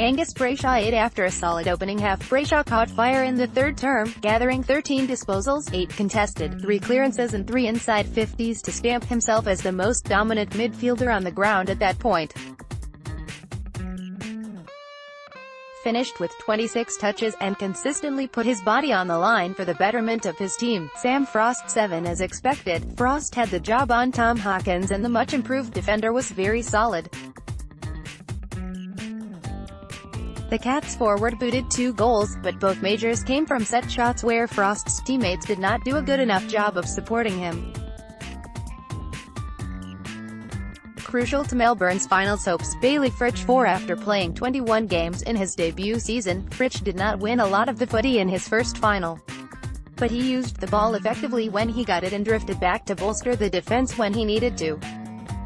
Angus Brayshaw 8. After a solid opening half, Brayshaw caught fire in the third term, gathering 13 disposals, 8 contested, 3 clearances and 3 inside 50s to stamp himself as the most dominant midfielder on the ground at that point. Finished with 26 touches, and consistently put his body on the line for the betterment of his team. Sam Frost 7. As expected, Frost had the job on Tom Hawkins, and the much-improved defender was very solid. The Cats forward booted 2 goals, but both majors came from set shots where Frost's teammates did not do a good enough job of supporting him. Crucial to Melbourne's finals hopes, Bailey Fritsch 4. After playing 21 games in his debut season, Fritsch did not win a lot of the footy in his first final. But he used the ball effectively when he got it and drifted back to bolster the defense when he needed to.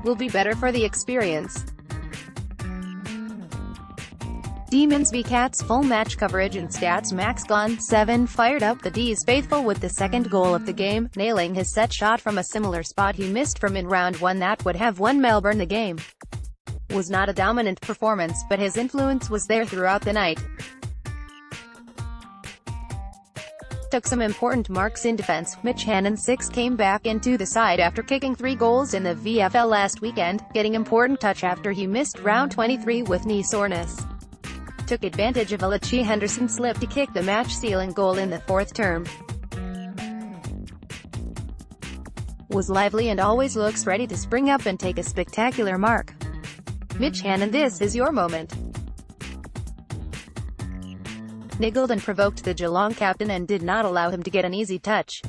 Will be better for the experience. Demons v Cats full match coverage and stats. Max Gon 7 fired up the D's faithful with the second goal of the game, nailing his set shot from a similar spot he missed from in round 1 that would have won Melbourne the game. Was not a dominant performance, but his influence was there throughout the night. Took some important marks in defense. Mitch Hannon 6 came back into the side after kicking 3 goals in the VFL last weekend, getting important touch after he missed round 23 with knee soreness. Took advantage of a Lachi Henderson slip to kick the match-sealing goal in the fourth term. Was lively and always looks ready to spring up and take a spectacular mark. Mitch Hannon, this is your moment. Niggled and provoked the Geelong captain and did not allow him to get an easy touch.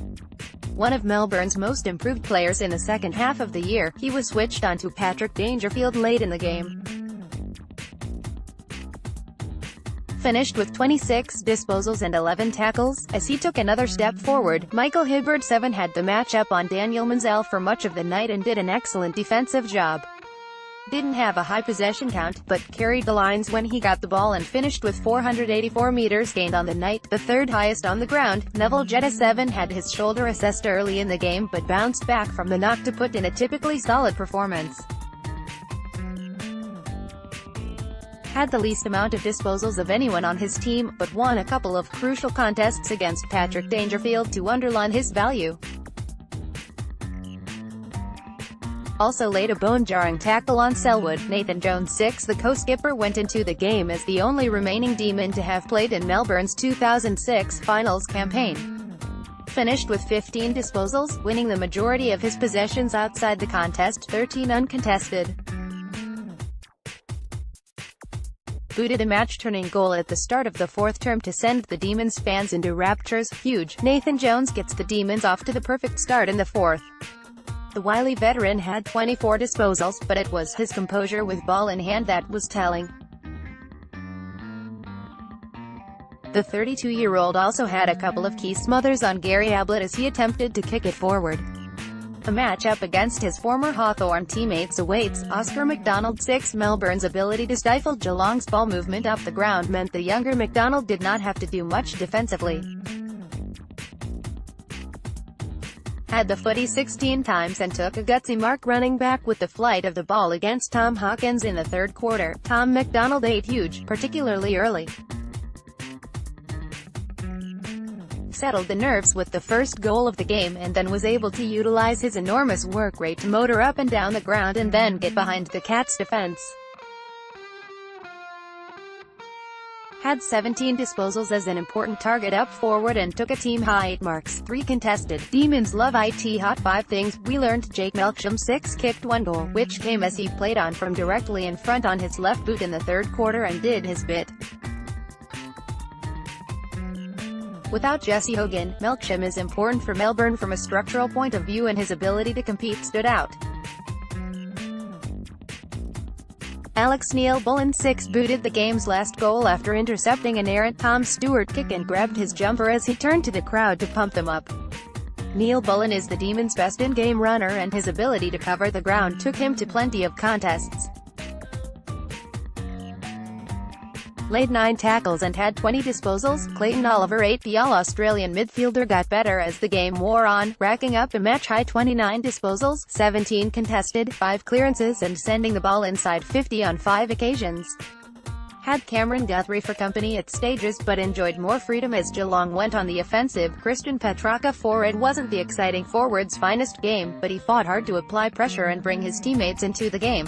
One of Melbourne's most improved players in the second half of the year, he was switched on to Patrick Dangerfield late in the game. Finished with 26 disposals and 11 tackles, as he took another step forward. Michael Hibberd 7 had the match-up on Daniel Menzel for much of the night and did an excellent defensive job. Didn't have a high possession count, but carried the lines when he got the ball and finished with 484 meters gained on the night, the third highest on the ground. Neville Jetta 7 had his shoulder assessed early in the game but bounced back from the knock to put in a typically solid performance. Had the least amount of disposals of anyone on his team, but won a couple of crucial contests against Patrick Dangerfield to underline his value. Also laid a bone-jarring tackle on Selwood. Nathan Jones 6. The co-skipper went into the game as the only remaining Demon to have played in Melbourne's 2006 finals campaign. Finished with 15 disposals, winning the majority of his possessions outside the contest, 13 uncontested. Booted a match-turning goal at the start of the fourth term to send the Demons fans into raptures. Huge. Nathan Jones gets the Demons off to the perfect start in the fourth. The wily veteran had 24 disposals, but it was his composure with ball in hand that was telling. The 32-year-old also had a couple of key smothers on Gary Ablett as he attempted to kick it forward. A match-up against his former Hawthorn teammates awaits. Oscar McDonald 6. Melbourne's ability to stifle Geelong's ball movement up the ground meant the younger McDonald did not have to do much defensively. Had the footy 16 times and took a gutsy mark running back with the flight of the ball against Tom Hawkins in the third quarter. Tom McDonald 8. Huge, particularly early. Settled the nerves with the first goal of the game and then was able to utilize his enormous work rate to motor up and down the ground and then get behind the Cats' defense. Had 17 disposals as an important target up forward and took a team-high 8 marks, 3 contested. Demons love it hot 5 things we learned. Jake Melksham 6 kicked 1 goal, which came as he played on from directly in front on his left boot in the third quarter and did his bit. Without Jesse Hogan, Melksham is important for Melbourne from a structural point of view and his ability to compete stood out. Alex Neil-Bullen 6 booted the game's last goal after intercepting an errant Tom Stewart kick and grabbed his jumper as he turned to the crowd to pump them up. Neil-Bullen is the Demons' best in-game runner and his ability to cover the ground took him to plenty of contests. Laid 9 tackles and had 20 disposals. Clayton Oliver 8. The All-Australian midfielder got better as the game wore on, racking up a match-high 29 disposals, 17 contested, 5 clearances and sending the ball inside 50 on 5 occasions. Had Cameron Guthrie for company at stages but enjoyed more freedom as Geelong went on the offensive. Christian Petracca forward wasn't the exciting forward's finest game, but he fought hard to apply pressure and bring his teammates into the game.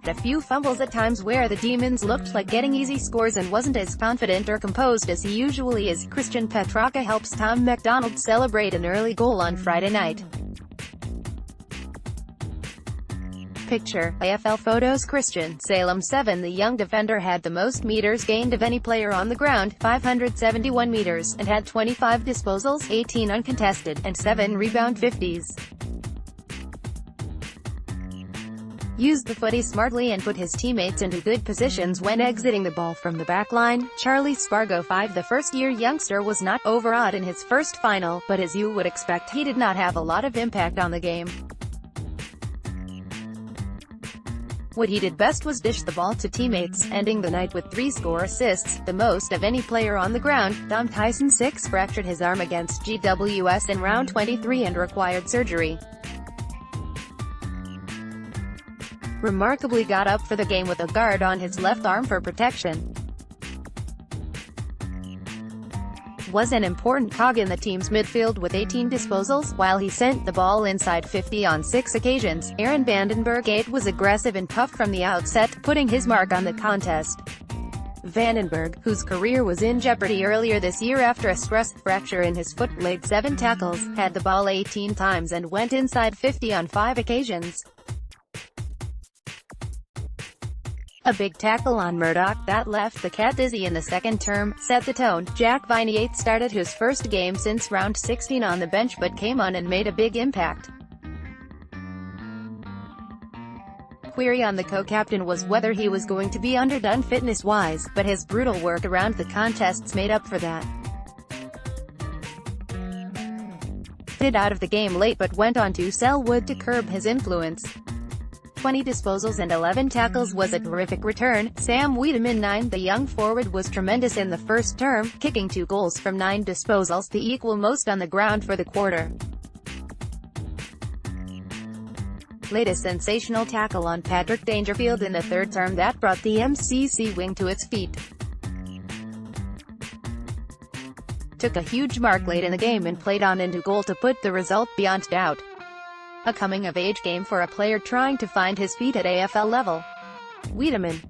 A few fumbles at times where the Demons looked like getting easy scores and wasn't as confident or composed as he usually is. Christian Petracca helps Tom McDonald celebrate an early goal on Friday night. Picture, AFL photos. Christian Salem 7. The young defender had the most meters gained of any player on the ground, 571 meters, and had 25 disposals, 18 uncontested, and 7 rebound 50s. Used the footy smartly and put his teammates into good positions when exiting the ball from the back line. Charlie Spargo 5. The first-year youngster was not overawed in his first final, but as you would expect, he did not have a lot of impact on the game. What he did best was dish the ball to teammates, ending the night with 3 score assists, the most of any player on the ground. Dom Tyson 6. Fractured his arm against GWS in round 23 and required surgery. Remarkably got up for the game with a guard on his left arm for protection. Was an important cog in the team's midfield with 18 disposals, while he sent the ball inside 50 on 6 occasions. Aaron Vandenberg 8. Was aggressive and tough from the outset, putting his mark on the contest. Vandenberg, whose career was in jeopardy earlier this year after a stress fracture in his foot, laid 7 tackles, had the ball 18 times and went inside 50 on 5 occasions. A big tackle on Murdoch, that left the Cat dizzy in the second term, set the tone. Jack Viney 8. Started his first game since round 16 on the bench but came on and made a big impact. Query on the co-captain was whether he was going to be underdone fitness-wise, but his brutal work around the contests made up for that. Out of the game late but went on to sell wood to curb his influence. 20 disposals and 11 tackles was a terrific return. Sam Wiedemann 9. The young forward was tremendous in the first term, kicking 2 goals from 9 disposals, the equal most on the ground for the quarter. Laid a sensational tackle on Patrick Dangerfield in the third term that brought the MCC wing to its feet. Took a huge mark late in the game and played on into goal to put the result beyond doubt. A coming-of-age game for a player trying to find his feet at AFL level. Wiedemann